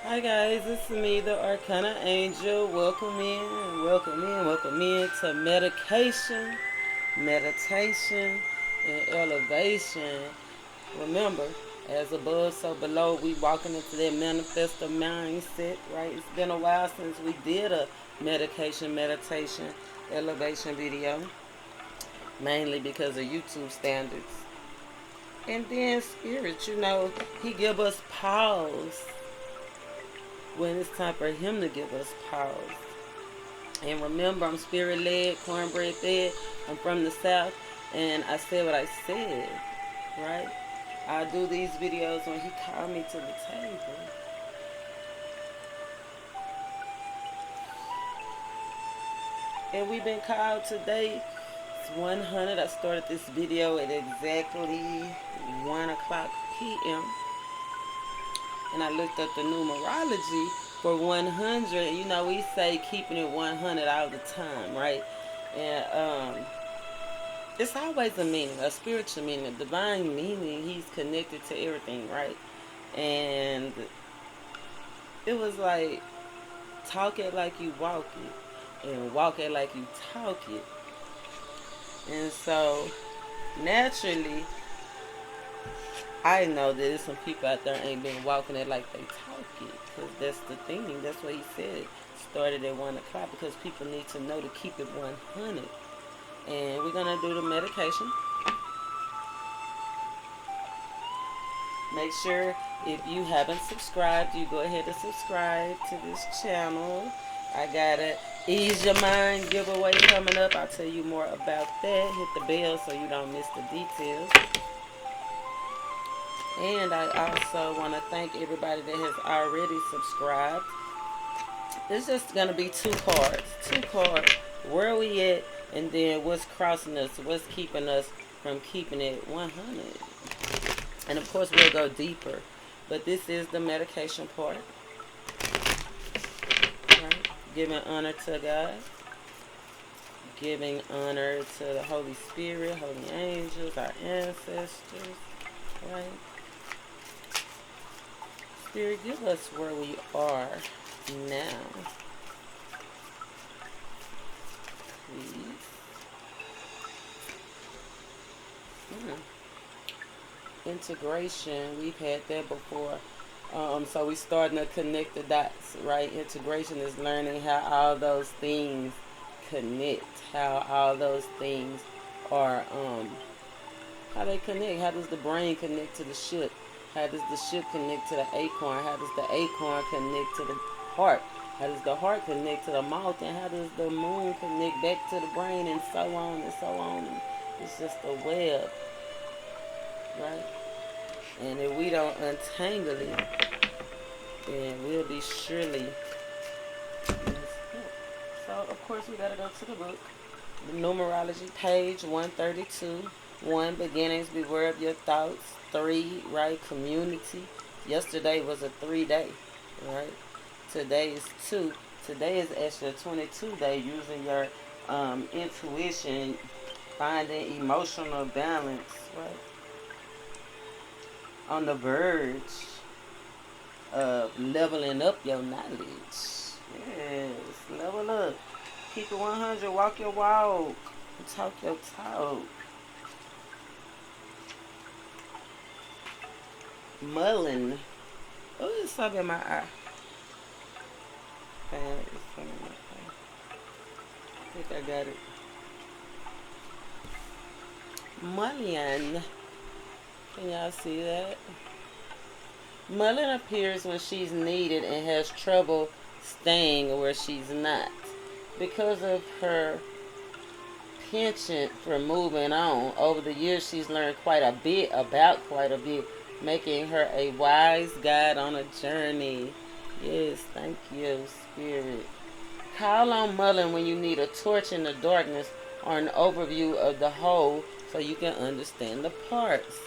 Hi guys, it's me, the Arcanaangel. Welcome in to meditation, and elevation. Remember, as above, so below. We walking into that manifestor mindset, right? It's been a while since we did a meditation, elevation video, mainly because of YouTube standards. And then spirit, he give us pause when it's time for him to give us pause. And remember, I'm spirit led, cornbread fed. I'm from the South, and I said what I said, right? I do these videos when he called me to the table. And we've been called today. It's 100. I started this video at exactly 1 o'clock p.m. And I looked up the numerology for 100. We say keeping it 100 all the time, right? And it's always a meaning, a spiritual meaning, a divine meaning. He's connected to everything, right? And it was like, talk it like you walk it, and walk it like you talk it. And so, naturally, I know that there's some people out there ain't been walking it like they talk it. Because that's the thing. That's what he said. Started at 1 o'clock because people need to know to keep it 100. And we're going to do the medication. Make sure if you haven't subscribed, you go ahead and subscribe to this channel. I got a Ease Your Mind giveaway coming up. I'll tell you more about that. Hit the bell so you don't miss the details. And I also want to thank everybody that has already subscribed. It's just going to be two cards. Where are we at? And then what's crossing us? What's keeping us from keeping it 100? And of course we'll go deeper. But this is the medication part. Right? Giving honor to God. Giving honor to the Holy Spirit, holy angels, our ancestors. Right? Spirit, give us where we are now. Please. Integration, we've had that before. So we starting to connect the dots, right? Integration is learning how all those things connect, how all those things are, how they connect. How does the brain connect to the ship? How does the ship connect to the acorn? How does the acorn connect to the heart? How does the heart connect to the mouth? And how does the moon connect back to the brain? And so on and so on. And it's just a web, right? And if we don't untangle it, then we'll be surely. So, of course, we got to go to the book. The numerology, page 132. 1, beginnings, beware of your thoughts. 3, right, community. Yesterday was a 3-day, right? Today is 2. Today is actually a 22-day, using your intuition, finding emotional balance, right? On the verge of leveling up your knowledge. Yes, level up. Keep it 100, walk your walk, talk your talk. Mullen. Oh, it's something in my eye. It's something in my eye. I think I got it. Mullen. Can y'all see that? Mullen appears when she's needed and has trouble staying where she's not. Because of her penchant for moving on, over the years she's learned quite a bit, making her a wise guide on a journey. Yes, thank you, Spirit. Call on Mullen when you need a torch in the darkness or an overview of the whole so you can understand the parts.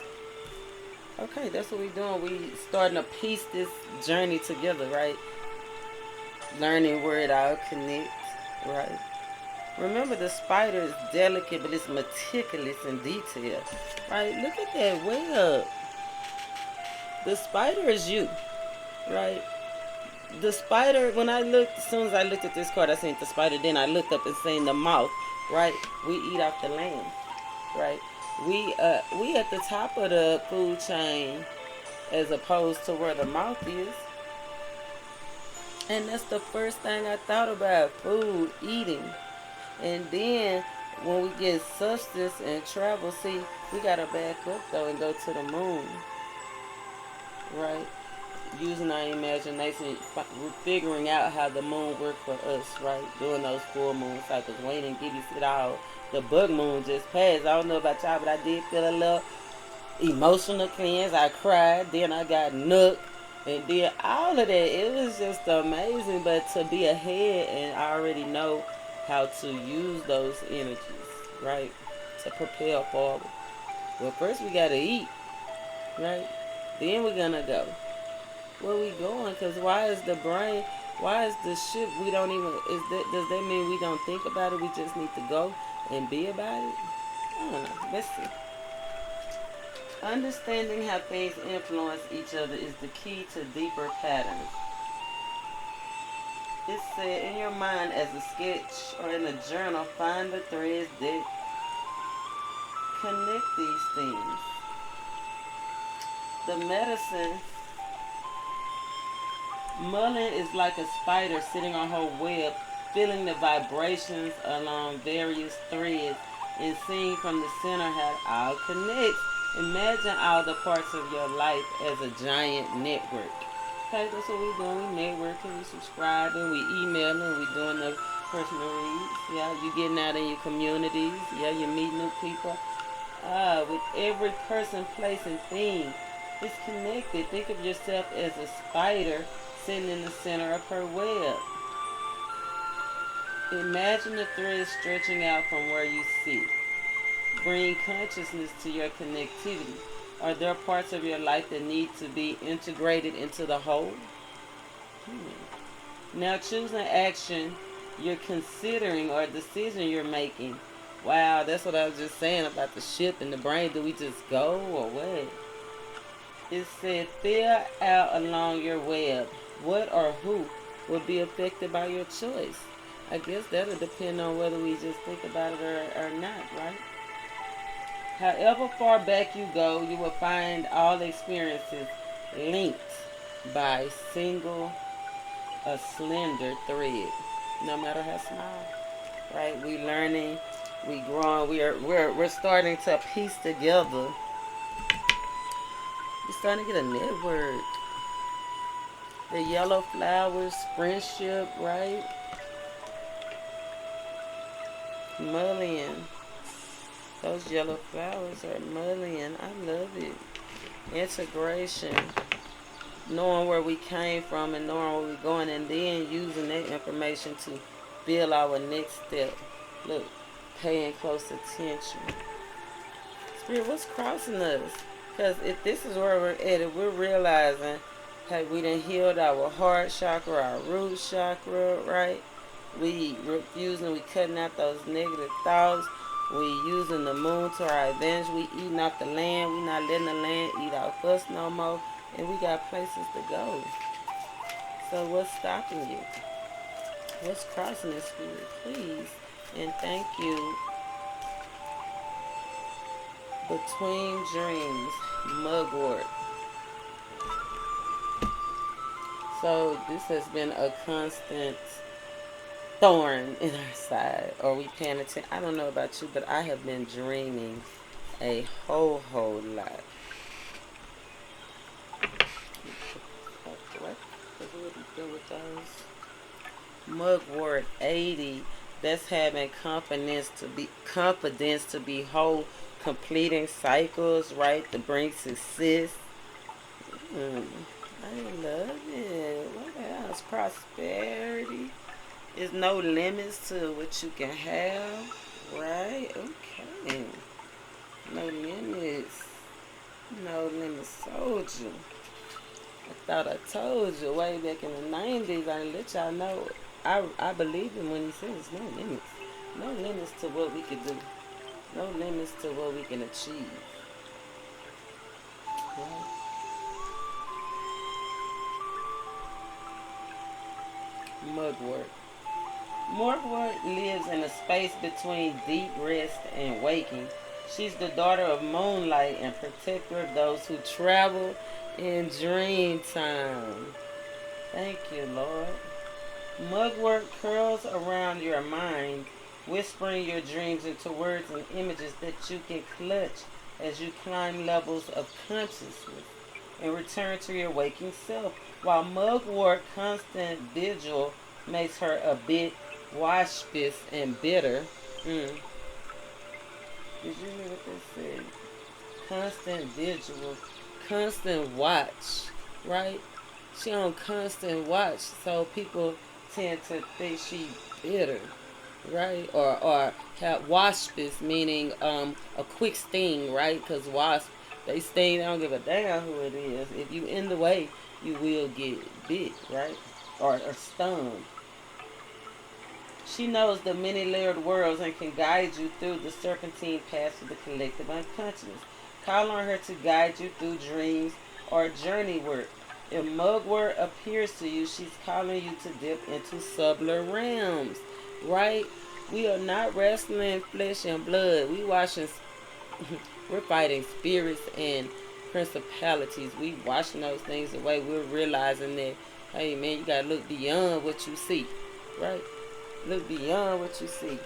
Okay, that's what we're doing. We starting to piece this journey together, right? Learning where it all connects, right? Remember, the spider is delicate, but it's meticulous in detail, right? Look at that web. The spider is you, right? the spider, when I looked, as soon as I looked at this card, I seen the spider. Then I looked up and seen the mouth, right? We eat off the land, right? We at the top of the food chain as opposed to where the mouth is. And that's the first thing I thought about, food, eating. And then when we get substance and travel, see, we got to back up though and go to the moon, right? Using our imagination, figuring out how the moon works for us, right? Doing those full moon cycles. Wayne didn't give you it all. The bug moon just passed. I don't know about y'all, but I did feel a little emotional cleanse. I cried, then I got nooked, and then all of that. It was just amazing. But to be ahead and already know how to use those energies, right? To prepare forward. Well, first we gotta eat, right? Then we're gonna go. Where we going? Because why is the brain, why is the ship, we don't even, does that mean we don't think about it? We just need to go and be about it? I don't know. Let's see. Understanding how things influence each other is the key to deeper patterns. It said, in your mind as a sketch or in a journal, find the threads that connect these things. The medicine, mulling is like a spider sitting on her web, feeling the vibrations along various threads and seeing from the center how it all connects. Imagine all the parts of your life as a giant network. Okay, that's what we're doing. We networking, we subscribing, we emailing, we doing the personal reads. Yeah, you getting out in your communities. Yeah, you meet new people. With every person, place, and thing, it's connected. Think of yourself as a spider sitting in the center of her web. Imagine the thread stretching out from where you sit. Bring consciousness to your connectivity. Are there parts of your life that need to be integrated into the whole? Now choose an action you're considering or a decision you're making. Wow, that's what I was just saying about the ship and the brain. Do we just go or what? It said, fill out along your web. What or who will be affected by your choice? I guess that'll depend on whether we just think about it or not, right? However far back you go, you will find all experiences linked by a slender thread, no matter how small. Right? We learning, we growing, we're starting to piece together. We're starting to get a network. The yellow flowers, friendship, right? Mullion. Those yellow flowers are mullion. I love it. Integration. Knowing where we came from and knowing where we're going, and then using that information to build our next step. Look, paying close attention. Spirit, what's crossing us? Because if this is where we're at, if we're realizing, hey, we done healed our heart chakra, our root chakra, right? We refusing, we cutting out those negative thoughts. We using the moon to our advantage. We eating off the land. We not letting the land eat off us no more. And we got places to go. So what's stopping you? What's crossing this spirit? Please. And thank you. Between dreams, mugwort. So this has been a constant thorn in our side. Or we paying attention? I don't know about you, but I have been dreaming a whole lot. Mugwort 80. That's having confidence to be whole, completing cycles, right? To bring success. I love it. What else? Prosperity. There's no limits to what you can have, right? Okay. No limits. No limits, soldier. I thought I told you way back in the 90s. I let y'all know. I believe him when he says no limits. No limits to what we can do. No limits to what we can achieve. Right? Mugwort. Mugwort lives in a space between deep rest and waking. She's the daughter of moonlight and protector of those who travel in dream time. Thank you, Lord. Mugwort curls around your mind, whispering your dreams into words and images that you can clutch as you climb levels of consciousness and return to your waking self. While mugwort constant vigil makes her a bit waspish and bitter. Did you hear what they said? Constant vigil, constant watch, right? She on constant watch, so people tend to think she bitter, right? Or have waspish, meaning a quick sting, right? Because wasp, they sting, they don't give a damn who it is. If you in the way, you will get bit, right? Or stung. She knows the many layered worlds and can guide you through the serpentine paths of the collective unconscious. Call on her to guide you through dreams or journey work. If mugwort appears to you, she's calling you to dip into subtler realms, right? We are not wrestling flesh and blood. We're fighting spirits and principalities. We washing those things away. We're realizing that, hey man, you gotta look beyond what you see, right? Look beyond what you see.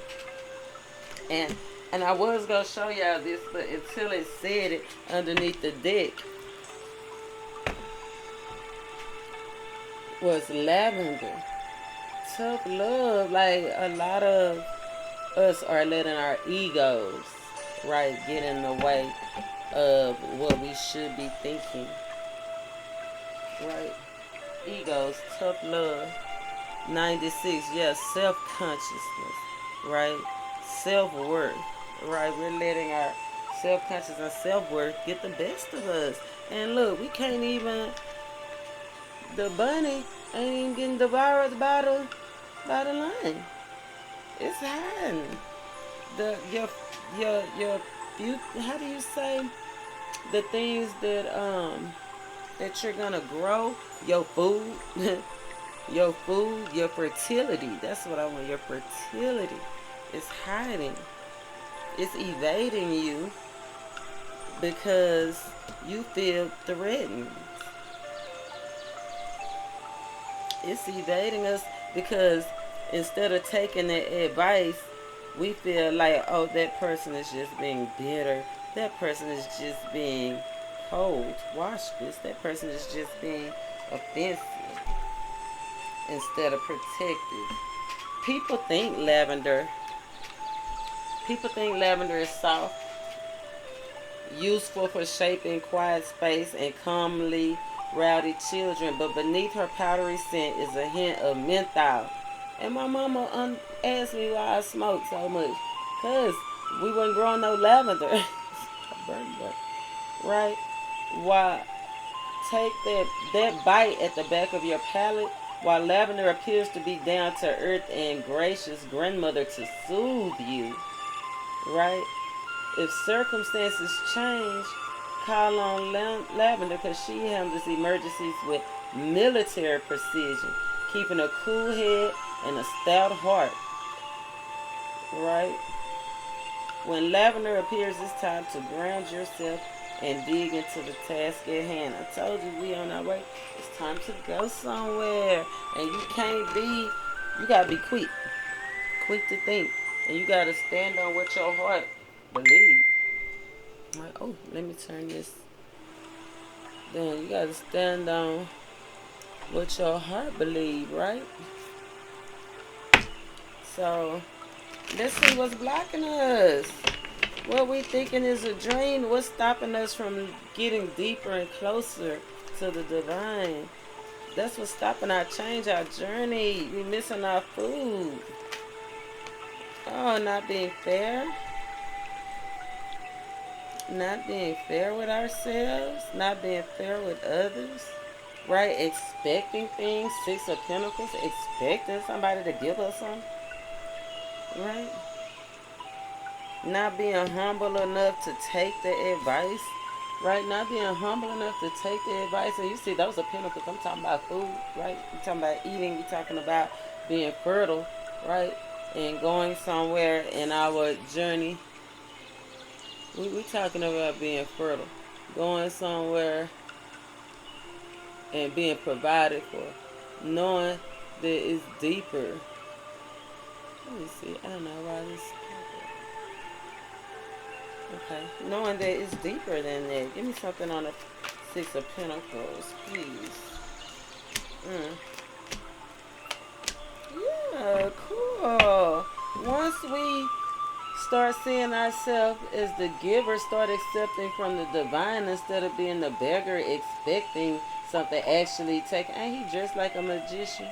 And I was gonna show y'all this, but until it said it underneath the deck was lavender. Tough love. Like, a lot of us are letting our egos, right, get in the way of what we should be thinking. Right? Egos, tough love. 96, yes, self-consciousness, right? Self-worth, right? We're letting our self-conscious and self-worth get the best of us. And look, we can't even, the bunny ain't even getting devoured by the lion. It's hiding. Your how do you say, the things that you're gonna grow, your food, your fertility. That's what I want. Your fertility is hiding. It's evading you because you feel threatened. It's evading us because instead of taking the advice, we feel like, oh, that person is just being bitter. That person is just being cold, waspish. That person is just being offensive instead of protective. People think lavender is soft, useful for shaping quiet space and calmly rowdy children, but beneath her powdery scent is a hint of menthol. And my mama asked me why I smoke so much. Because we wasn't growing no lavender. Right? Why? Take that bite at the back of your palate. While lavender appears to be down to earth and gracious grandmother to soothe you. Right? If circumstances change, call on lavender because she handles emergencies with military precision, keeping a cool head and a stout heart. Right? When lavender appears, it's time to ground yourself and dig into the task at hand. I told you we on our way. It's time to go somewhere. And you gotta be quick to think. And you gotta stand on what your heart believes. Like, oh, let me turn this down. You gotta stand on what your heart believes, right? So, let's see what's blocking us. What we thinking is a dream. What's stopping us from getting deeper and closer to the divine? That's what's stopping our change, our journey. We missing our food. Oh, not being fair. Not being fair with ourselves. Not being fair with others. Right? Expecting things. 6 of Pentacles. Expecting somebody to give us something. Right? Not being humble enough to take the advice, right? Not being humble enough to take the advice. And you see, those are pentacles. I'm talking about food, right? We're talking about eating. We're talking about being fertile, right? And going somewhere in our journey. We're talking about being fertile. Going somewhere and being provided for. Knowing that it's deeper. Let me see. I don't know why this. Okay. Knowing that it's deeper than that. Give me something on the Six of Pentacles, please. Yeah, cool. Once we start seeing ourselves as the giver, start accepting from the divine instead of being the beggar, expecting something actually taken. Ain't he dressed like a magician?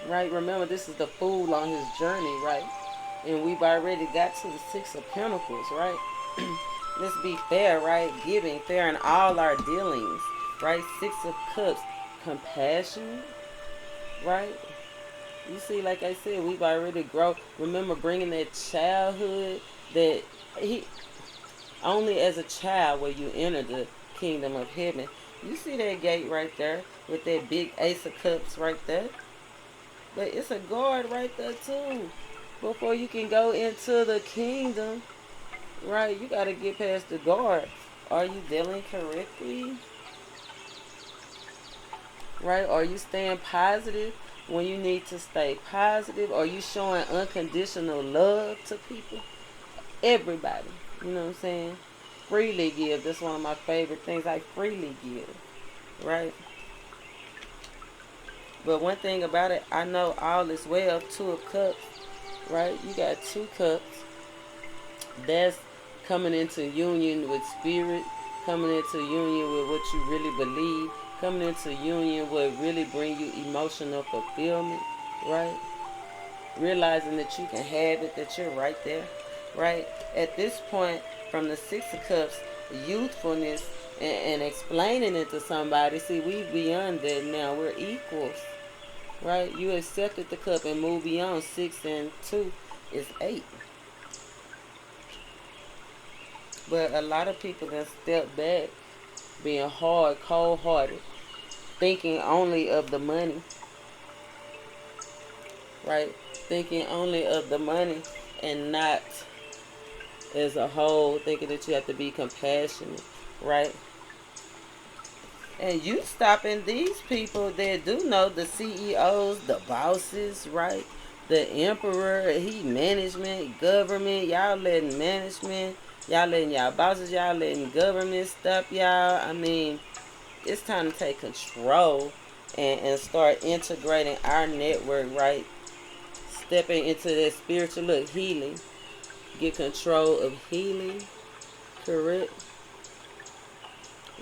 Right? Remember, this is the fool on his journey, right? And we've already got to the Six of Pentacles, right? Let's be fair, right? Giving, fair in all our dealings, right? Six of Cups, compassionate, right? You see, like I said, we've already grown. Remember bringing that childhood that only as a child will you enter the kingdom of heaven. You see that gate right there with that big Ace of Cups right there? But it's a guard right there too. Before you can go into the kingdom, right, you got to get past the guard. Are you dealing correctly? Right? Are you staying positive when you need to stay positive? Are you showing unconditional love to people? Everybody. You know what I'm saying? Freely give. That's one of my favorite things. I freely give. Right? But one thing about it, I know all is well. Two of Cups. Right? You got 2 cups. That's coming into union with spirit. Coming into union with what you really believe. Coming into union will really bring you emotional fulfillment, right? Realizing that you can have it, that you're right there, right? At this point, from the Six of Cups, youthfulness and explaining it to somebody, see, we beyond that now. We're equals, right? You accepted the cup and move beyond. 6 and 2 is 8. But a lot of people then step back, being hard, cold-hearted, thinking only of the money, right? Thinking only of the money and not as a whole, thinking that you have to be compassionate, right? And you stopping these people that do know, the CEOs, the bosses, right? The emperor, he management, government, y'all letting management, y'all letting y'all bosses, y'all letting government stop y'all. I mean, it's time to take control and start integrating our network, right? Stepping into that spiritual healing. Get control of healing, correct?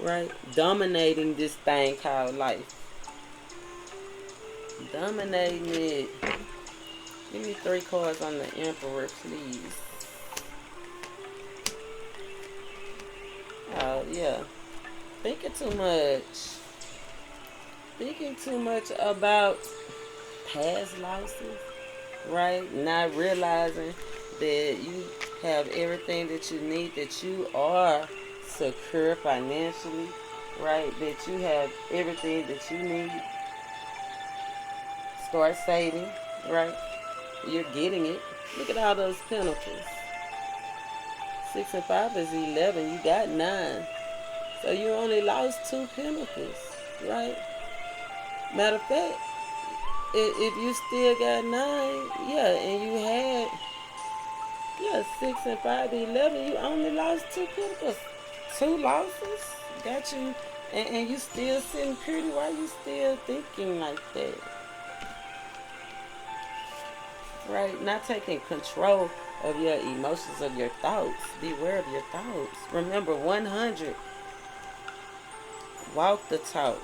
Right? Dominating this thing called life. Dominating it. Give me 3 cards on the Emperor, please. Oh, yeah. Thinking too much. Thinking too much about past losses, right? Not realizing that you have everything that you need, that you are secure financially, right? That you have everything that you need. Start saving, right? You're getting it. Look at all those pentacles. 6 and 5 is 11. You got 9. So you only lost 2 pentacles, right? Matter of fact, if you still got 9, yeah, and you had, 6 and 5, 11, you only lost 2 pentacles. 2 losses got you, and you still sitting pretty. Why you still thinking like that? Right? Not taking control of your emotions, of your thoughts. Beware of your thoughts. Remember, 100. Walk the talk.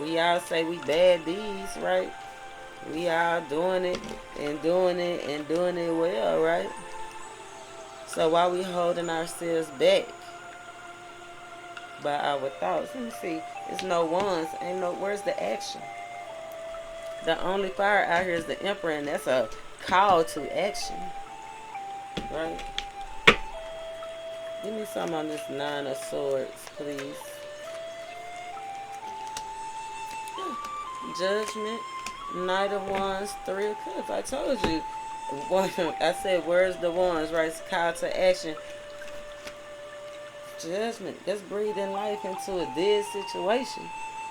We all say we bad bees, right? We all doing it and doing it and doing it well, right? So why we holding ourselves back by our thoughts? Let me see. There's no ones. Ain't no. Where's the action? The only fire out here is the Emperor, and that's a call to action, right? Give me some on this Nine of Swords, please. Judgment, Knight of Wands, Three of Cups. I told you. I said, where's the wands, right? It's call to action. Judgment. That's breathing life into a dead situation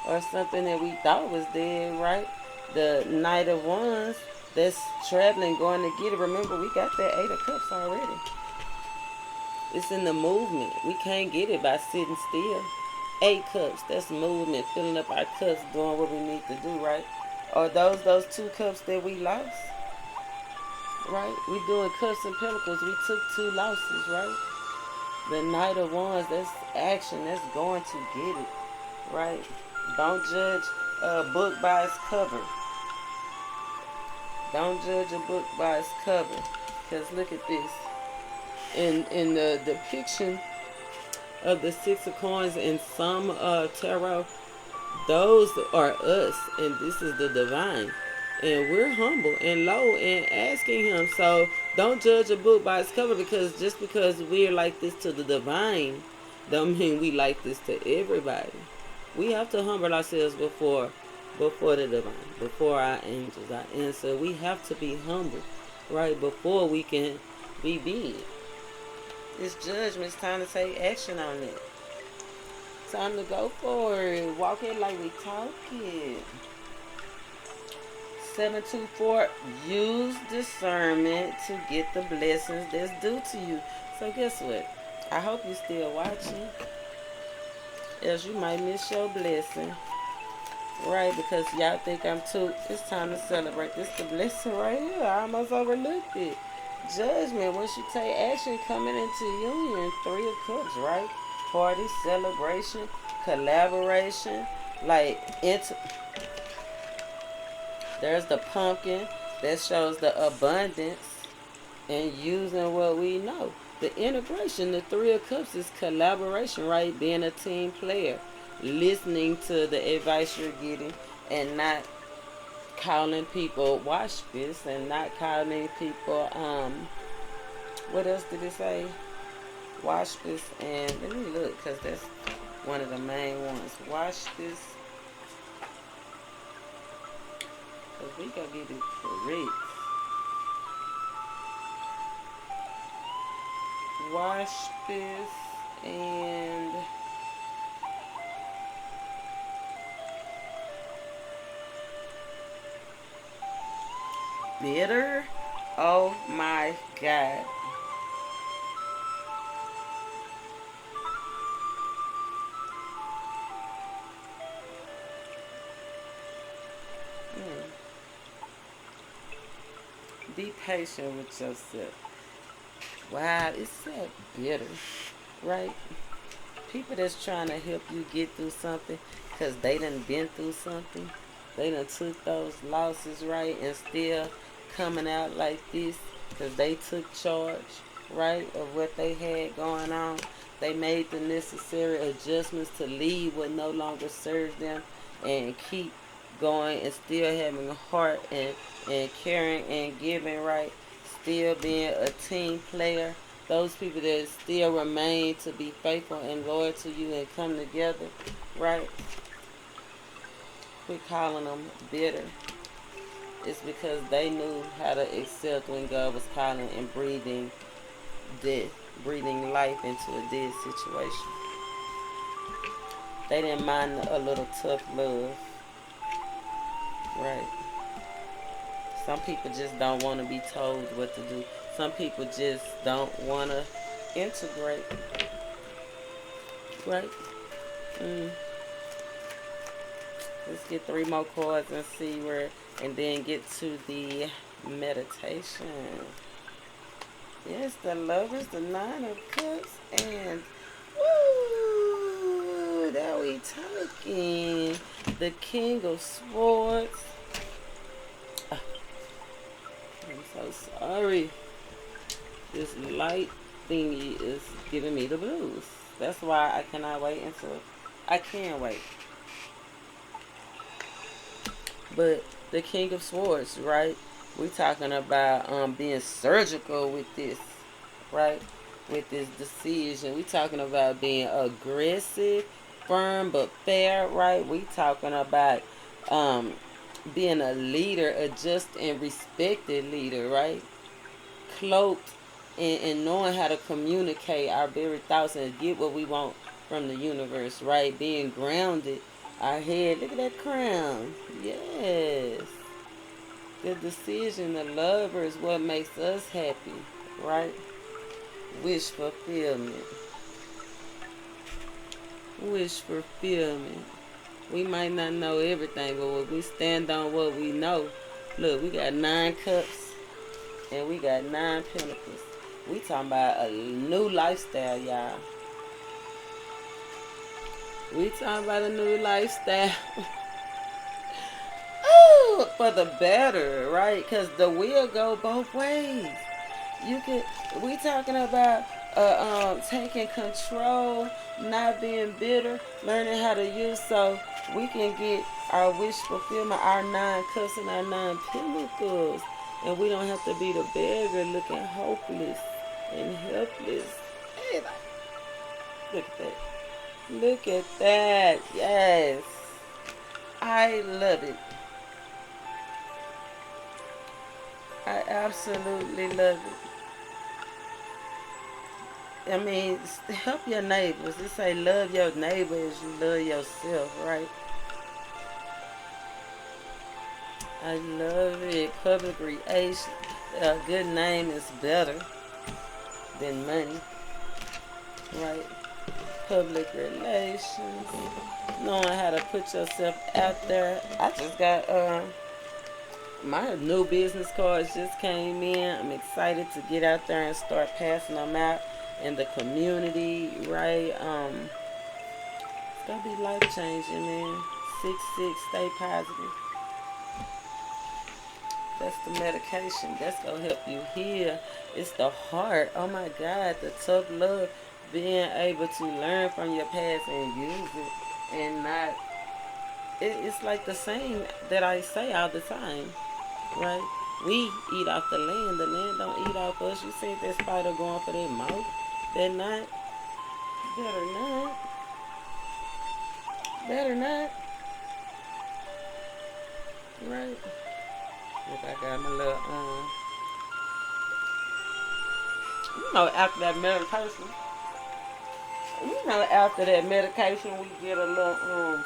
or something that we thought was dead, right? The Knight of Wands, that's traveling, going to get it. Remember, we got that Eight of Cups already. It's in the movement. We can't get it by sitting still. 8 cups, that's movement, filling up our cups, doing what we need to do, right? Or those 2 cups that we lost, right? We doing cups and pentacles. We took 2 losses, right? The Knight of Wands, that's action. That's going to get it, right? Don't judge a book by its cover. Don't judge a book by its cover. Because look at this. In the depiction of the 6 of Coins in some tarot, those are us, and this is the divine. And we're humble and low and asking him. So don't judge a book by its cover, because just because we're like this to the divine don't mean we like this to everybody. We have to humble ourselves before the divine, before our angels, our ancestors. We have to be humble, right, before we can be big. It's judgment. It's time to take action on it. Time to go for it. Walk it like we talk it. 724, use discernment to get the blessings that's due to you. So guess what? I hope you're still watching, else you might miss your blessing. Right, because y'all think I'm too, it's time to celebrate. This the blessing right here. I almost overlooked it. Judgment, once you take action, coming into union. 3 of Cups, right? Party, celebration, collaboration, like there's the pumpkin that shows the abundance and using what we know. The integration, the 3 of Cups is collaboration, right? Being a team player, listening to the advice you're getting, and not calling people watch this, and not calling people what else did it say? Watch this, and let me look, because that's one of the main ones. Watch this, because we gotta get it correct. Watch this, and bitter. Oh my God. Be patient with yourself. Wow, it's so bitter, right? People that's trying to help you get through something because they done been through something. They done took those losses, right, and still coming out like this because they took charge, right, of what they had going on. They made the necessary adjustments to leave what no longer serves them and keep going and still having a heart and caring and giving, right? Still being a team player. Those people that still remain to be faithful and loyal to you and come together, right? Quit calling them bitter. It's because they knew how to accept when God was calling and breathing death, breathing life into a dead situation. They didn't mind a little tough love, right? Some people just don't want to be told what to do. Some people just don't want to integrate, right? Let's get 3 more cards and see where, and then get to the meditation. Yes, the Lovers, the 9 of Cups, and woo, that we talking. The King of Swords. I'm so sorry. This light thingy is giving me the blues. That's why I cannot wait until I can wait. But the King of Swords, right? We're talking about being surgical with this, right? with this decision. We talking about being aggressive, firm but fair, right? We talking about being a leader, a just and respected leader, right? Cloaked and knowing how to communicate our very thoughts and get what we want from the universe, right? Being grounded, our head, look at that crown. Yes. The decision, the lover is what makes us happy, right? Wish fulfillment. Wish fulfillment. We might not know everything, but when we stand on what we know, look, we got 9 cups and we got 9 pentacles. We talking about a new lifestyle, y'all. We talking about a new lifestyle. Ooh, for the better, right? Because the wheel go both ways. You can. We talking about taking control, not being bitter, learning how to use so we can get our wish fulfillment, our 9 cups and our 9 pentacles, and we don't have to be the beggar looking hopeless and helpless. Hey, look at that. Look at that. Yes. I love it. I absolutely love it. I mean, help your neighbors. They say love your neighbor as you love yourself, right? I love it. Public relations. A good name is better than money, right? Public relations. Knowing how to put yourself out there. I just got my new business cards just came in. I'm excited to get out there and start passing them out in the community, right? It's gonna be life changing, man. 6-6, stay positive. That's the medication. That's gonna help you heal. It's the heart. Oh my God, the tough love. Being able to learn from your past and use it and not. It's like the saying that I say all the time, right? We eat off the land don't eat off us. You see that spider going for their mouth? They're not. Better not. Better not. Right? Look, I got my little, after that medication, after that medication, we get a little,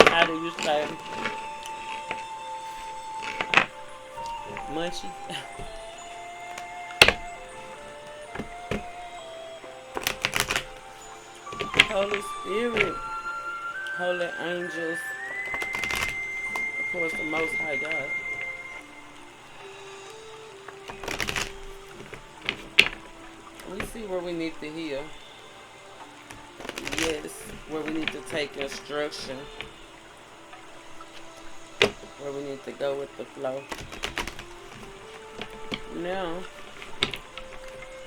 how do you say, munchy. Holy Spirit, holy angels, of course, the Most High God. We see where we need to heal. Yes, where we need to take instruction. Where we need to go with the flow. Now,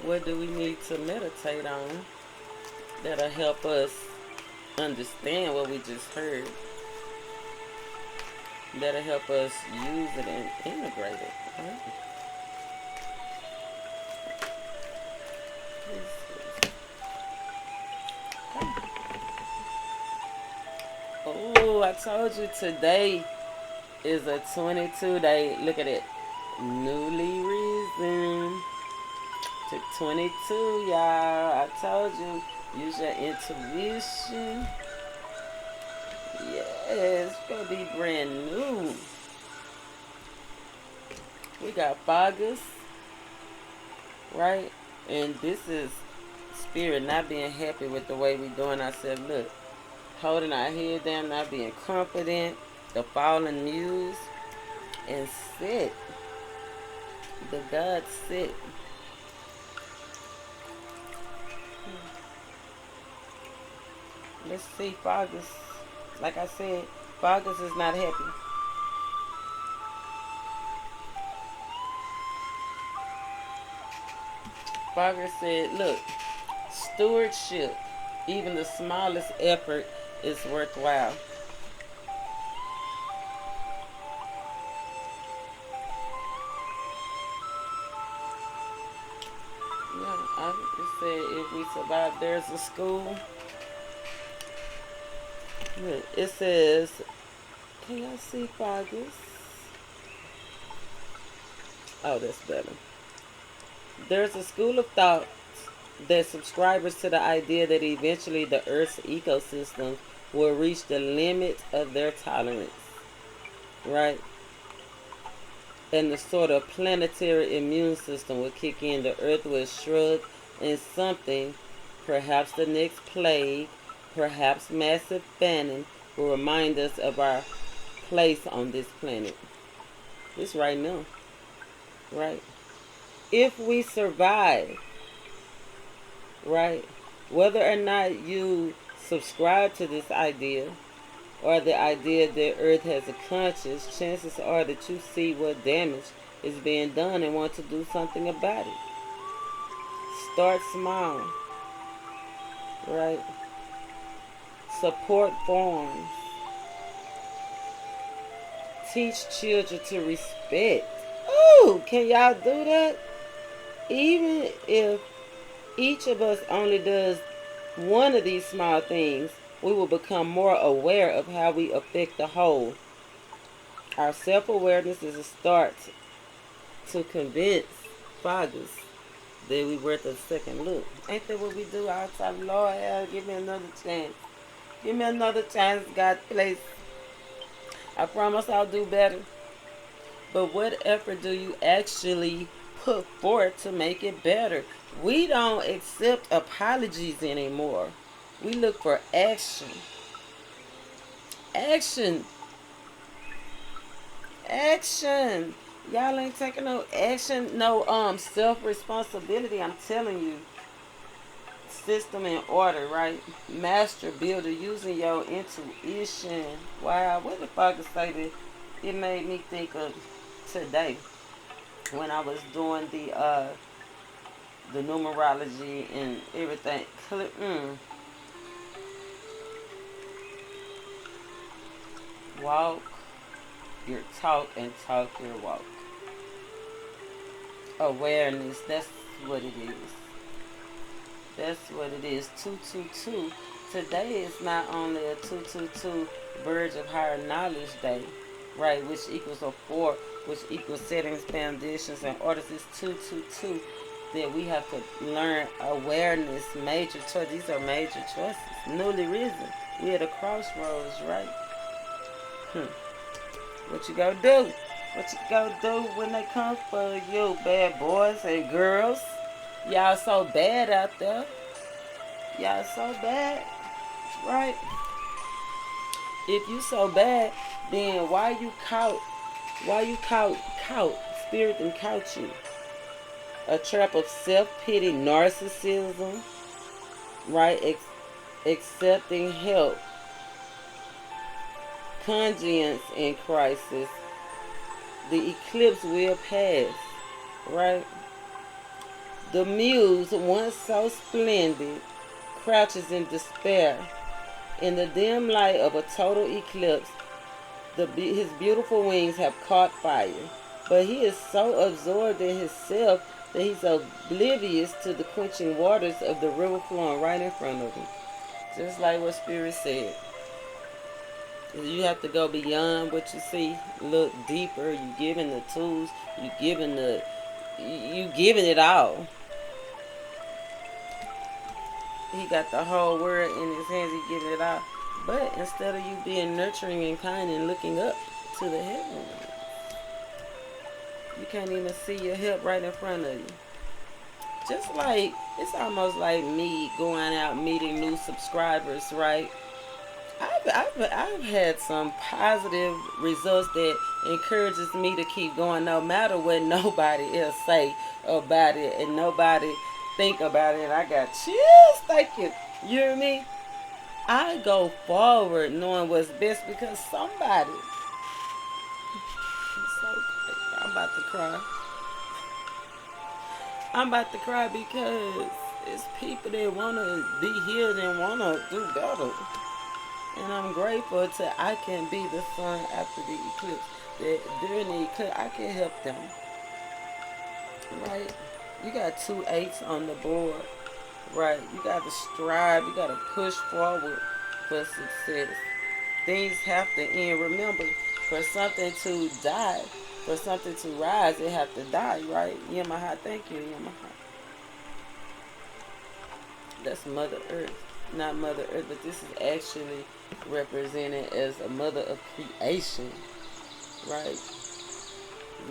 what do we need to meditate on that'll help us understand what we just heard? That'll help us use it and integrate it. Right? Oh, I told you today is a 22 day. Look at it. Newly risen to 22, y'all. I told you. Use your intuition. Yes, it's gonna be brand new. We got Fagus, right? And this is spirit not being happy with the way we doing ourselves. Look, holding our head down, not being confident, the fallen muse, and sit. The God sit. Let's see, Fagus. Like I said, Fagus is not happy. Fagus said, look, stewardship, even the smallest effort is worthwhile. said, if we survive, there's a school. Look, it says, can y'all see August? Oh, that's better. There's a school of thought that subscribers to the idea that eventually the Earth's ecosystem will reach the limit of their tolerance, right? And the sort of planetary immune system will kick in. The Earth will shrug, and something, perhaps the next plague, perhaps massive famine, will remind us of our place on this planet. It's right now, right? If we survive, right? Whether or not you subscribe to this idea or the idea that Earth has a conscience, chances are that you see what damage is being done and want to do something about it. Start small, right? Support forums. Teach children to respect. Oh, can y'all do that? Even if each of us only does one of these small things, we will become more aware of how we affect the whole. Our self-awareness is a start to convince fathers that we worth a second look. Ain't that what we do all the time? Lord, hell, give me another chance. Give me another chance, God, please. I promise I'll do better. But what effort do you actually put forth to make it better? We don't accept apologies anymore. We look for action. Action. Action. Y'all ain't taking no action, no self-responsibility. I'm telling you. System in order, right? Master builder, using your intuition. Wow, what the fuck is say that? It made me think of today when I was doing the numerology and everything. Walk your talk and talk your walk. Awareness, that's what it is. That's what it is. 222. Today is not only a 222 Verge of Higher Knowledge Day, right? Which equals a 4, which equals settings, foundations, and orders. It's 222 that we have to learn awareness, major choices. These are major choices. Newly risen. We're at a crossroads, right? What you gonna do? What you gonna do when they come for you, bad boys and girls? Y'all so bad out there. Y'all so bad, right? If you so bad, then why you caught spirit and caught you? A trap of self-pity, narcissism, right? Accepting help, conscience in crisis. The eclipse will pass, right? The muse, once so splendid, crouches in despair. In the dim light of a total eclipse, his beautiful wings have caught fire. But he is so absorbed in himself that he's oblivious to the quenching waters of the river flowing right in front of him. Just like what Spirit said. You have to go beyond what you see, look deeper. You giving the tools, you giving it all. He got the whole world in his hands, he giving it all. But instead of you being nurturing and kind and looking up to the heavens, you can't even see your help right in front of you. Just like, it's almost like me going out meeting new subscribers, right? I've had some positive results that encourages me to keep going no matter what nobody else say about it and nobody think about it. I got chills, thank you. You hear me? I go forward knowing what's best because somebody. I'm about to cry. I'm about to cry because it's people that want to be healed and want to do better. And I'm grateful that I can be the sun after the eclipse. That during the eclipse, I can help them. Right? You got 2 8s on the board. right? You got to strive. You got to push forward for success. Things have to end. Remember, for something to die, for something to rise, it have to die, right? Yamaha, thank you, Yamaha. That's Mother Earth. Not Mother Earth, but this is actually represented as a mother of creation, right?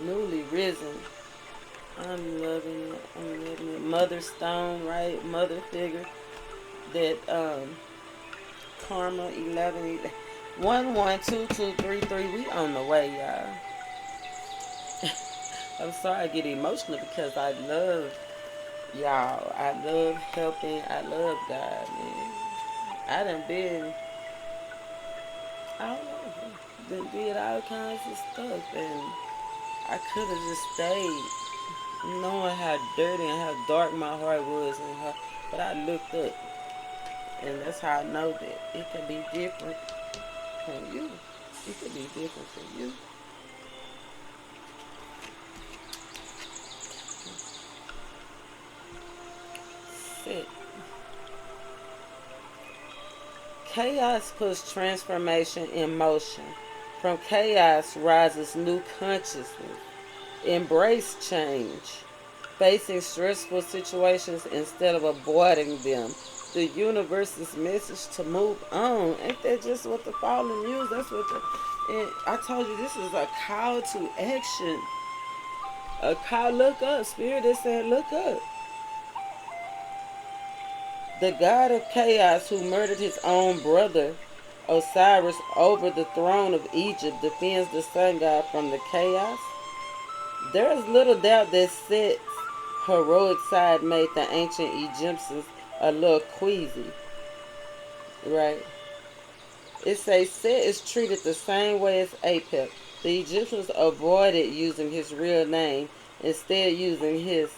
Newly risen. I'm loving it. I'm loving it. Mother Stone, right? Mother figure. That Karma 11. 1 1 2 2 3 3. We on the way, y'all. I'm sorry I get emotional because I love y'all. I love helping. I love God, man. I done been, I don't know, done did all kinds of stuff, and I could have just stayed, knowing how dirty and how dark my heart was, but I looked up, and that's how I know that it can be different from you. It could be different from you. Sit. Chaos puts transformation in motion. From chaos rises new consciousness. Embrace change. Facing stressful situations instead of avoiding them. The universe's message to move on. Ain't that just what the fallen muse? That's what and I told you this is a call to action. A call, look up. Spirit is saying, look up. The god of chaos who murdered his own brother Osiris over the throne of Egypt defends the sun god from the chaos. There is little doubt that Set's heroic side made the ancient Egyptians a little queasy. Right? It says Set is treated the same way as Apep. The Egyptians avoided using his real name, instead using his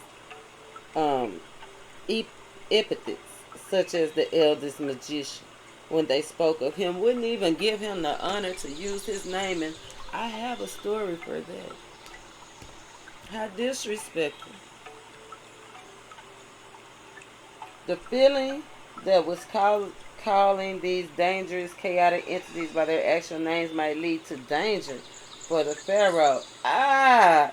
epithets, such as the eldest magician. When they spoke of him, wouldn't even give him the honor to use his name, and I have a story for that. How disrespectful. The feeling that was calling these dangerous, chaotic entities by their actual names might lead to danger for the Pharaoh,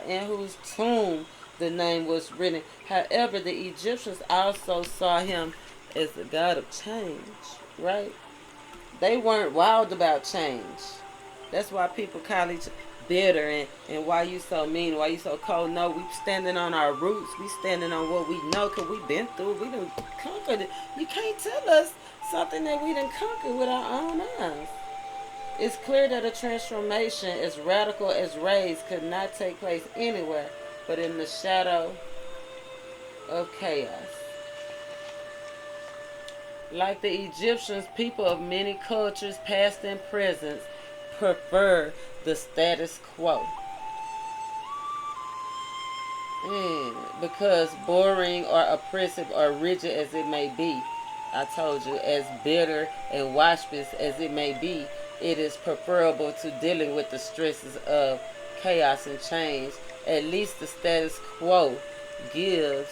in whose tomb the name was written. However, the Egyptians also saw him as the god of change, right? They weren't wild about change. That's why people call each bitter and why you so mean, why you so cold. No, we standing on our roots. We standing on what we know because we been through. We done conquered it. You can't tell us something that we done conquered with our own eyes. It's clear that a transformation as radical as Ray's could not take place anywhere but in the shadow of chaos. Like the Egyptians, people of many cultures, past and present, prefer the status quo. Because boring or oppressive or rigid as it may be, I told you, as bitter and waspish as it may be, it is preferable to dealing with the stresses of chaos and change. At least the status quo gives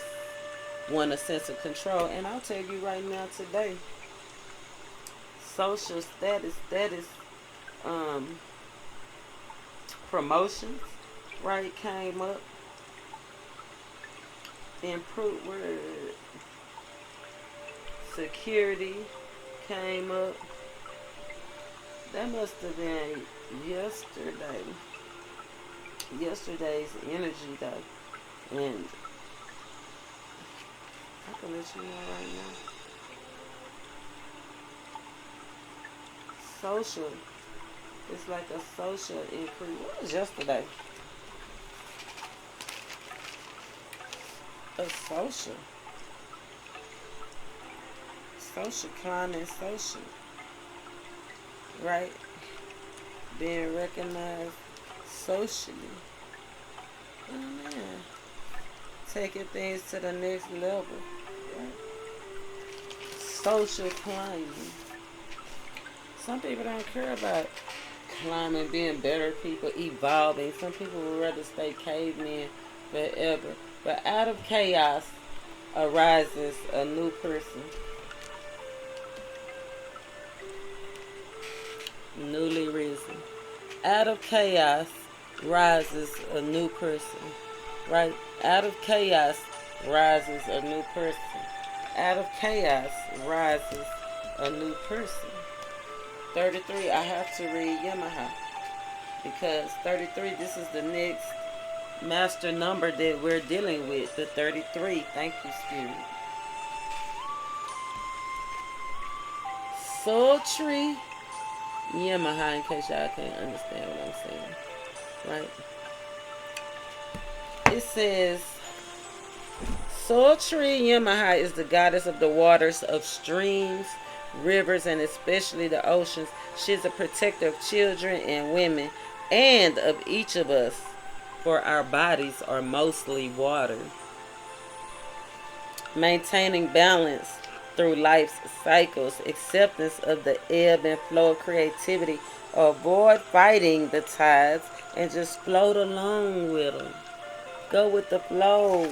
one a sense of control. And I'll tell you right now today, social status, promotions, right, came up. Improved word. Security came up. That must have been yesterday. Yesterday's energy though. And I can let you know right now. Social. It's like a social increase. What was yesterday? A social. Social climbing, social. Right? Being recognized socially. Oh man. Taking things to the next level. Right? Social climbing. Some people don't care about climbing, being better people, evolving. Some people would rather stay cavemen forever. But out of chaos arises a new person. Newly risen. Out of chaos rises a new person. Right? Out of chaos rises a new person. Out of chaos rises a new person. 33, I have to read Yamaha. Because 33, this is the next master number that we're dealing with. The 33. Thank you, Spirit. Sultry Yamaha, in case y'all can't understand what I'm saying. Right? It says, Sultry Yamaha is the goddess of the waters, of streams, rivers, and especially the oceans. She is a protector of children and women, and of each of us, for our bodies are mostly water. Maintaining balance through life's cycles, acceptance of the ebb and flow of creativity, avoid fighting the tides, and just float along with them. Go with the flow.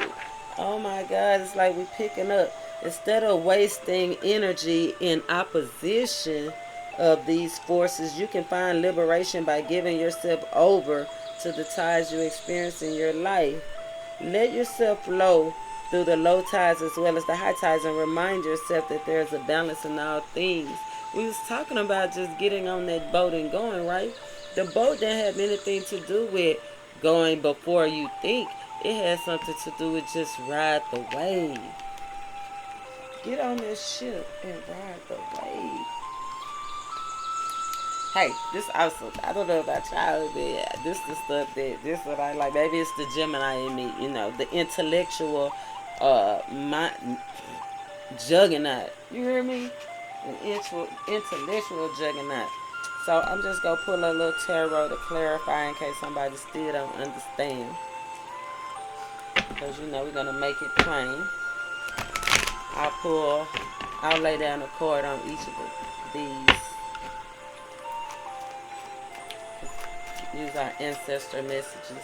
Oh my God, it's like we picking up. Instead of wasting energy in opposition of these forces, you can find liberation by giving yourself over to the tides you experience in your life. Let yourself flow through the low tides as well as the high tides, and remind yourself that there's a balance in all things. We was talking about just getting on that boat and going, right? The boat didn't have anything to do with going before you think. It has something to do with just ride the wave. Get on this ship and ride the wave. Hey, this also, I don't know about y'all, but this the stuff this what I like. Maybe it's the Gemini in me, you know, the intellectual my juggernaut. You hear me? An intellectual juggernaut. So I'm just gonna pull a little tarot to clarify in case somebody still don't understand. Because you know we're gonna make it plain. I'll lay down a card on each of these. Use our ancestor messages.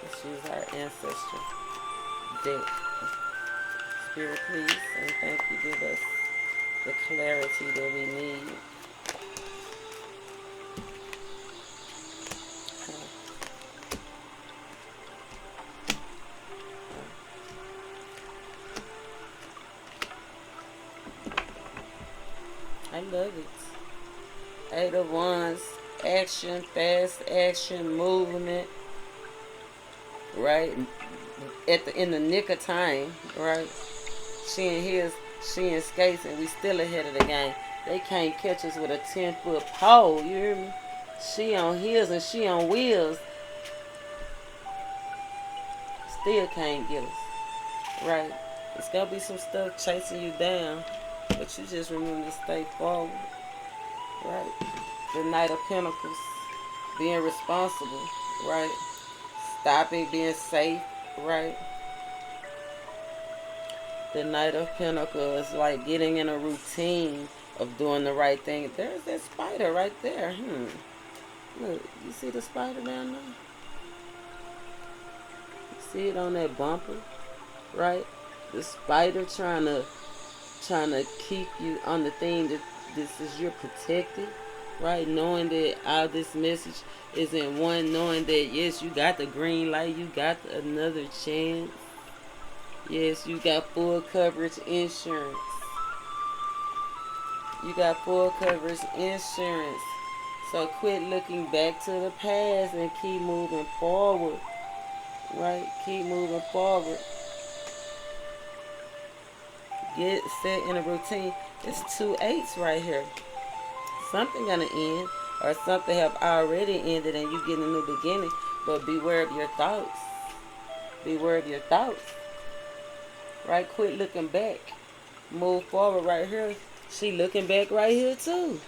Let's use our ancestor deck. Spirit, please, and thank you. Give us the clarity that we need. I love it. 8 of Wands, action, fast action, movement, right? In the nick of time, right? She in skates, and we still ahead of the game. They can't catch us with a 10-foot pole, you hear me? She on heels and she on wheels. Still can't get us, right? It's gonna be some stuff chasing you down, but you just remember to stay forward, right? The Knight of Pentacles, being responsible, right? Stopping being safe, right? The Knight of Pentacles is like getting in a routine of doing the right thing. There's that spider right there. Look, you see the spider down there? You see it on that bumper, right? The spider trying to keep you on the thing that this is, you're protected, right? Knowing that all this message is in one, knowing that yes, you got the green light, you got another chance. Yes, you got full coverage insurance. You got full coverage insurance. So quit looking back to the past and keep moving forward. Right? Keep moving forward. Get set in a routine. It's 2 8s right here. Something gonna end, or something have already ended and you get a new beginning. But beware of your thoughts. Beware of your thoughts. Right? Quit looking back. Move forward right here. She looking back right here too.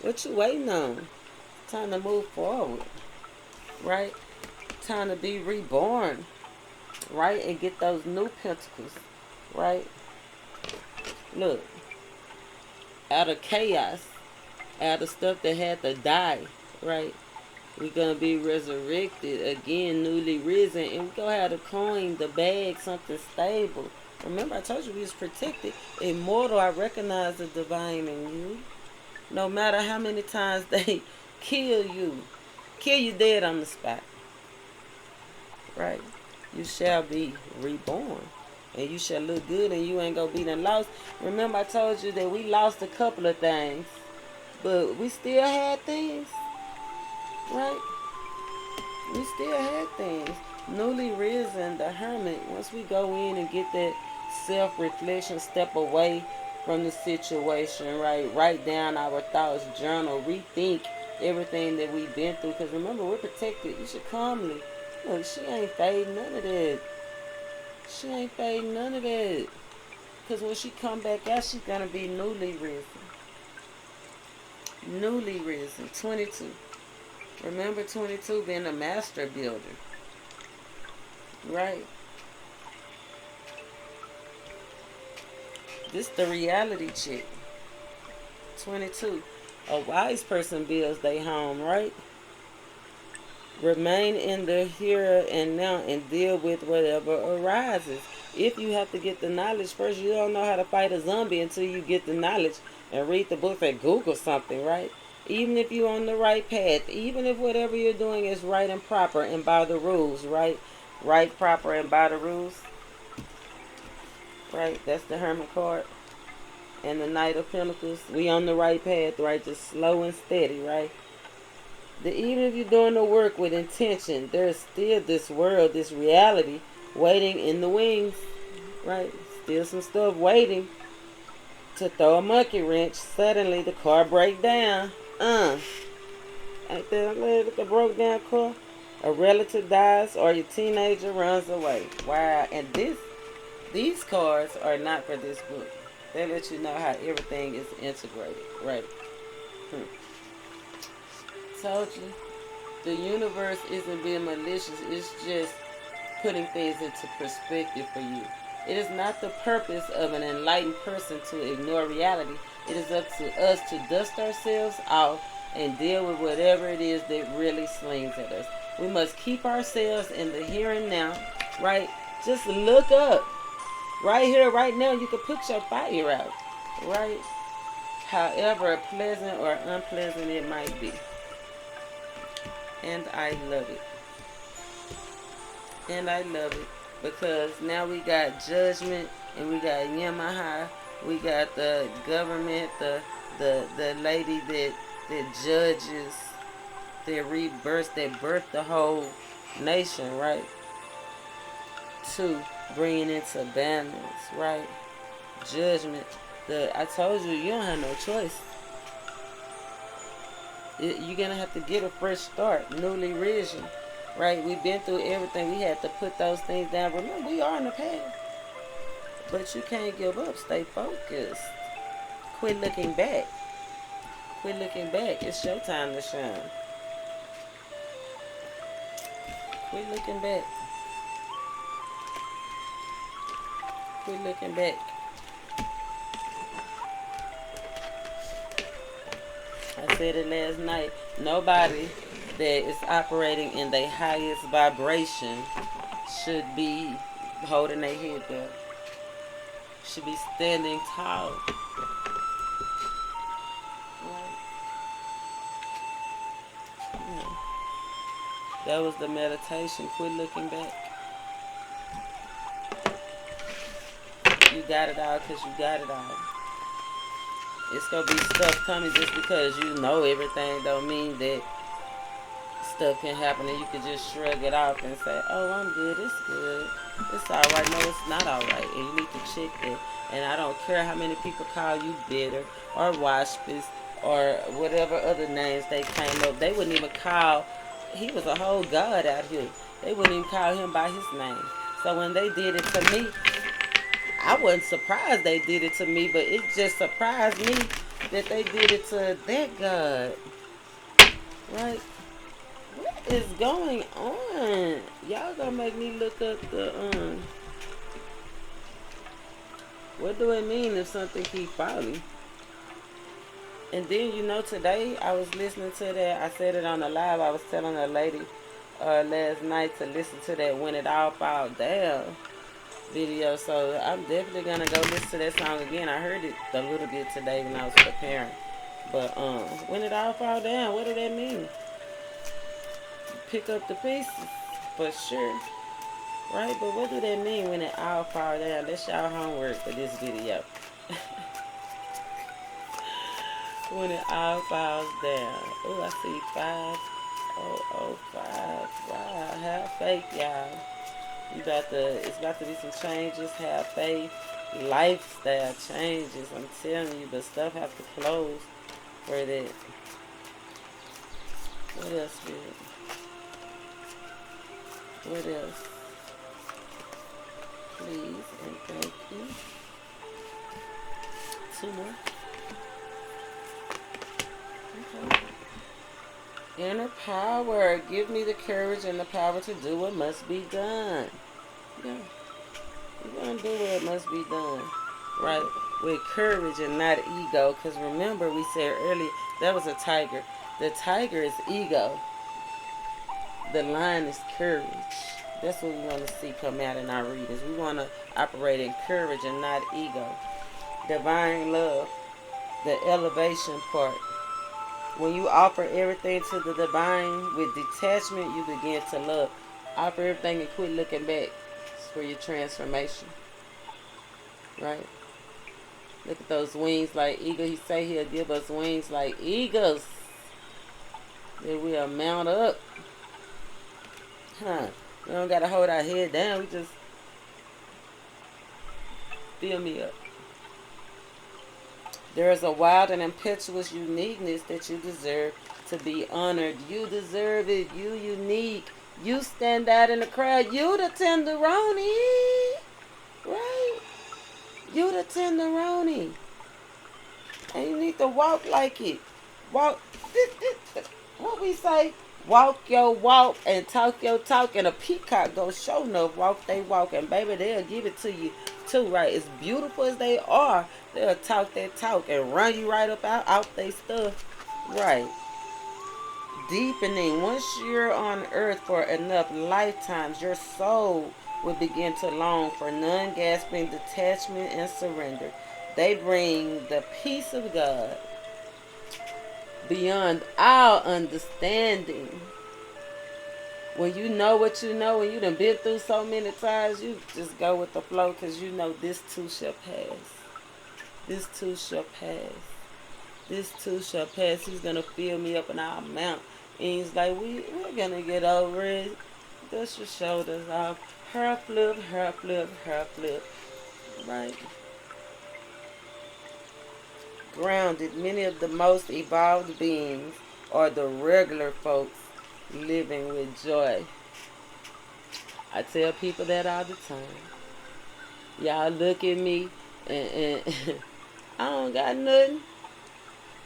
What you waiting on? Time to move forward. Right? Time to be reborn. Right? And get those new pentacles. Right? Look. Out of chaos. Out of stuff that had to die. Right? We're going to be resurrected again, newly risen. And we're going to have the coin, the bag, something stable. Remember, I told you we was protected. Immortal, I recognize the divine in you. No matter how many times they kill you dead on the spot. Right? You shall be reborn. And you shall look good, and you ain't going to be done lost. Remember, I told you that we lost a couple of things. But we still had things. Right? We still had things. Newly risen, the hermit, once we go in and get that self-reflection, step away from the situation, right? Write down our thoughts, journal, rethink everything that we've been through. Because remember, we're protected. You should calmly. Look, she ain't fading none of that. She ain't fading none of that. Because when she come back out, she's going to be newly risen. Newly risen. 22. Remember 22 being a master builder. Right? This the reality check. 22. A wise person builds their home, right? Remain in the here and now and deal with whatever arises. If you have to get the knowledge first, you don't know how to fight a zombie until you get the knowledge and read the book and Google something, right? Even if you're on the right path, even if whatever you're doing is right and proper and by the rules, right? Right, proper, and by the rules. Right, that's the Hermit card. And the Knight of Pentacles. We on the right path, right? Just slow and steady, right? Even if you're doing the work with intention, there's still this world, this reality waiting in the wings, right? Still some stuff waiting to throw a monkey wrench. Suddenly the car break down. Ain't that a broke down car? A relative dies or your teenager runs away. Wow. And these cards are not for this book. They let you know how everything is integrated, right? Told you. The universe isn't being malicious. It's just putting things into perspective for you. It is not the purpose of an enlightened person to ignore reality. It is up to us to dust ourselves off and deal with whatever it is that really slings at us. We must keep ourselves in the here and now, right? Just look up. Right here, right now, you can put your fire out, right? However pleasant or unpleasant it might be. And I love it. And I love it. Because now we got judgment and we got Yamaha. We got the government, the lady that judges, that rebirths, that birthed the whole nation, right? 2, bringing into balance, right? Judgment. I told you, you don't have no choice. You're going to have to get a fresh start, newly risen, right? We've been through everything. We had to put those things down. Remember, we are in the path. But you can't give up. Stay focused. Quit looking back. Quit looking back. It's your time to shine. Quit looking back. Quit looking back. I said it last night. Nobody that is operating in their highest vibration should be holding their head up. Should be standing tall. Right? Yeah. That was the meditation. Quit looking back. You got it all because you got it all. It's going to be stuff coming just because you know everything don't mean that stuff can happen and you can just shrug it off and say, oh, I'm good, it's good, it's alright. No, it's not alright, and you need to check that. And I don't care how many people call you bitter or waspis or whatever other names they came up. They wouldn't even call, he was a whole god out here. They wouldn't even call him by his name. So when they did it to me, I wasn't surprised they did it to me, but it just surprised me that they did it to that God. Right? What is going on? Y'all gonna make me look up the, what do it mean if something keep falling? And then, you know, today I was listening to that. I said it on the live. I was telling a lady last night to listen to that When It All Falls Down video. So I'm definitely going to go listen to that song again. I heard it a little bit today when I was preparing. But when it all fall down, what do that mean? Pick up the pieces, for sure. Right? But what do that mean when it all fall down? That's y'all homework for this video. When it all falls down. Oh, I see 5005. Wow, have faith, y'all. It's about to be some changes. Have faith. Lifestyle changes. I'm telling you, but stuff have to close for that. What else, good? What else? Please and thank you. 2 more. Okay. Inner power. Give me the courage and the power to do what must be done. Yeah. We're going to do what must be done. Right? With courage and not ego. Because remember, we said earlier, that was a tiger. The tiger is ego. The lion is courage. That's what we want to see come out in our readings. We want to operate in courage and not ego. Divine love. The elevation part. When you offer everything to the divine with detachment, you begin to love. Offer everything and quit looking back. It's for your transformation. Right? Look at those wings like eagles. He say he'll give us wings like eagles. That we'll mount up. Huh. We don't got to hold our head down. We just fill me up. There is a wild and impetuous uniqueness that you deserve to be honored. You deserve it. You unique. You stand out in the crowd. You the tenderoni. Right? You the tenderoni. And you need to walk like it. Walk. What we say? Walk your walk and talk your talk. And a peacock go show enough walk they walk. And baby, they'll give it to you too, right? As beautiful as they are, they'll talk that talk and run you right up out they stuff. Right. Deepening. Once you're on earth for enough lifetimes, your soul will begin to long for non-gasping detachment and surrender. They bring the peace of God beyond our understanding. When you know what you know and you done been through so many times, you just go with the flow because you know this too shall pass. This too shall pass. This too shall pass. He's going to fill me up and I'll mount. And he's like, we're going to get over it. Dust your shoulders off. Her flip, her flip, her flip. Right? Grounded. Many of the most evolved beings are the regular folks living with joy. I tell people that all the time. Y'all look at me and I don't got nothing,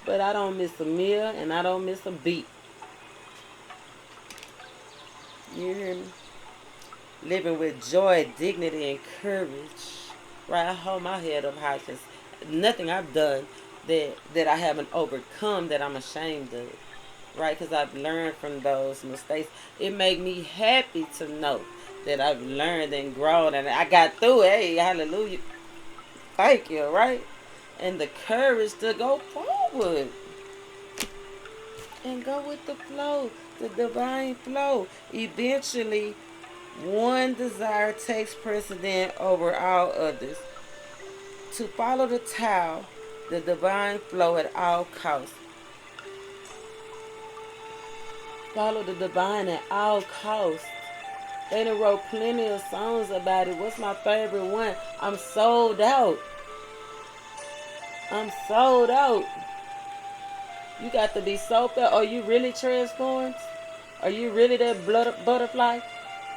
but I don't miss a meal and I don't miss a beat. You hear me? Living with joy, dignity, and courage. Right? I hold my head up high because nothing I've done that I haven't overcome that I'm ashamed of. Right? Because I've learned from those mistakes. It made me happy to know that I've learned and grown and I got through it. Hey, hallelujah. Thank you, right? And the courage to go forward. And go with the flow. The divine flow. Eventually, one desire takes precedent over all others. To follow the Tao, the divine flow at all costs. Follow the divine at all costs. They done wrote plenty of songs about it. What's my favorite one? I'm sold out. I'm sold out. You got to be so fast. Are you really transformed? Are you really that butterfly?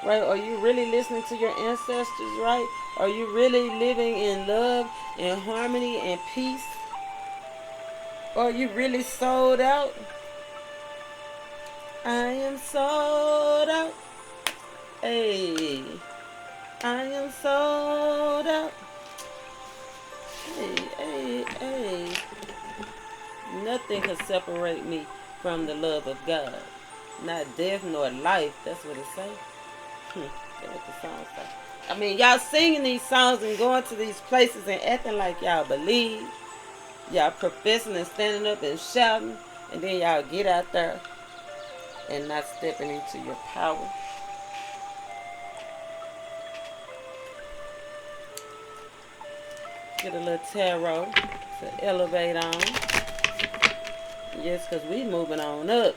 Right? Are you really listening to your ancestors? Right? Are you really living in love and harmony and peace? Are you really sold out? I am sold out. Hey, I am sold out. Hey, hey, hey. Nothing can separate me from the love of God. Not death nor life. That's what it say. That's what the song say. I mean, y'all singing these songs and going to these places and acting like y'all believe. Y'all professing and standing up and shouting. And then y'all get out there and not stepping into your power. Get a little tarot to elevate on. Yes, because we moving on up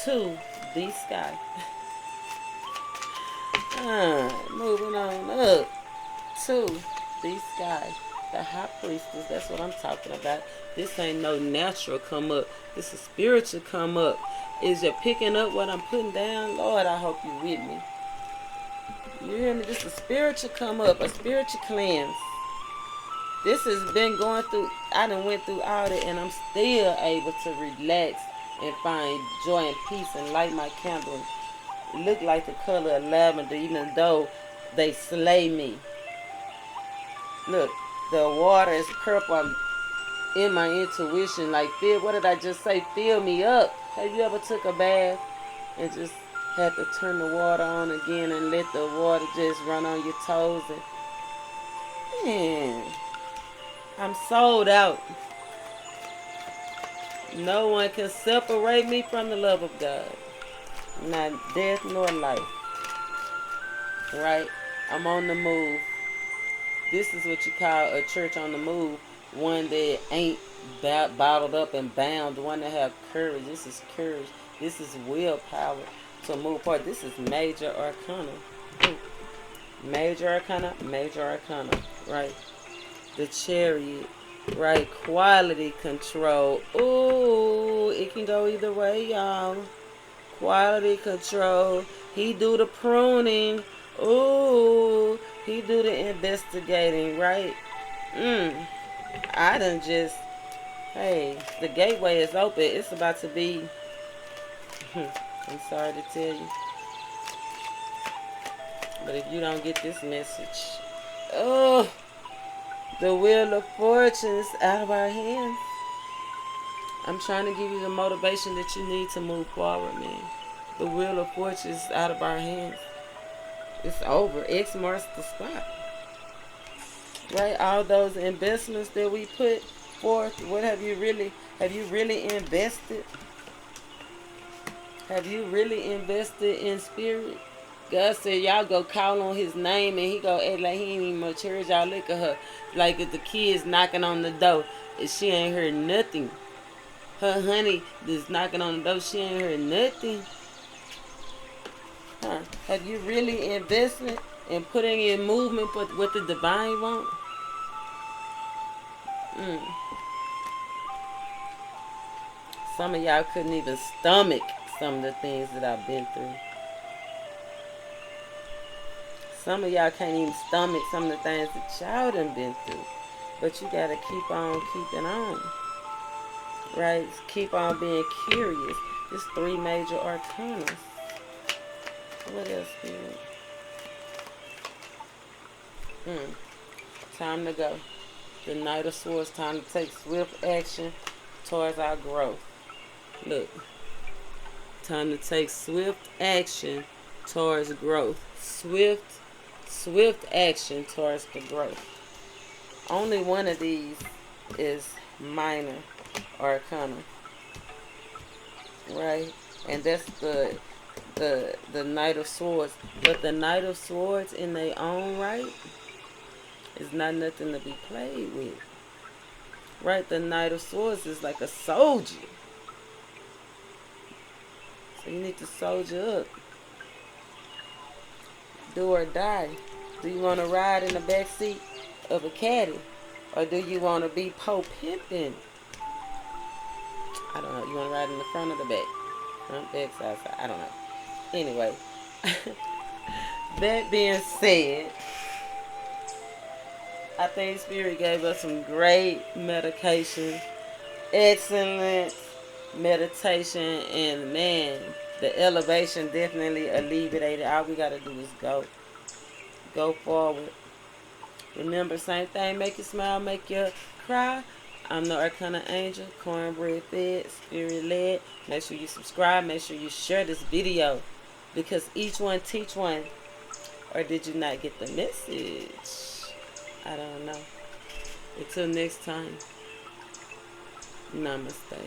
to the sky. Moving on up to the sky. The high priestess, that's what I'm talking about. This ain't no natural come up. This is spiritual come up. Is you picking up what I'm putting down? Lord, I hope you with me. You hear me? This is a spiritual come up, a spiritual cleanse. This has been going through, I done went through all that, and I'm still able to relax and find joy and peace and light my candle. It look like the color of lavender, even though they slay me. Look, the water is purple. I'm in my intuition, like, what did I just say? Fill me up. Have you ever took a bath and just had to turn the water on again and let the water just run on your toes? And man, I'm sold out. No one can separate me from the love of God. Not death nor life. Right? I'm on the move. This is what you call a church on the move. One that ain't bottled up and bound. One that have courage. This is courage. This is willpower to move forward. This is major arcana. Major arcana. Major arcana. Right? The Chariot, right? Quality control. Ooh, it can go either way, y'all. Quality control. He do the pruning. Ooh, he do the investigating, right? I done just, hey, the gateway is open. It's about to be, I'm sorry to tell you. But if you don't get this message, oh, the wheel of fortune is out of our hands. I'm trying to give you the motivation that you need to move forward, man. The wheel of fortune is out of our hands. It's over. X marks the spot. Right? All those investments that we put forth, what have you really invested? Have you really invested in spirit? God said y'all go call on his name and he go act like he ain't even much church. Y'all look at her like if the kid's knocking on the door and she ain't heard nothing. Her honey is knocking on the door, she ain't heard nothing. Huh? Have you really invested in putting in movement for what the divine want? Some of y'all couldn't even stomach some of the things that I've been through. Some of y'all can't even stomach some of the things that y'all done been through. But you gotta keep on keeping on. Right? Keep on being curious. It's 3 major arcana. What else, Spirit? Time to go. The Knight of Swords. Time to take swift action towards our growth. Look. Time to take swift action towards growth. Swift action towards the growth. Only one of these is minor arcana. Right? And that's the Knight of Swords. But the Knight of Swords in their own right is not nothing to be played with. Right? The Knight of Swords is like a soldier. So you need to soldier up. Do or die. Do you want to ride in the back seat of a caddy? Or do you want to be pimping? I don't know. You want to ride in the front or the back? Front, back, side. I don't know. Anyway. That being said, I think Spirit gave us some great medication. Excellent meditation. And man, the elevation definitely alleviated. All we got to do is go. Go forward. Remember, same thing, make you smile, make you cry. I'm the Arcanaangel, cornbread fed, spirit led. Make sure you subscribe. Make sure you share this video, because each one teach one. Or did you not get the message? I don't know. Until next time, namaste.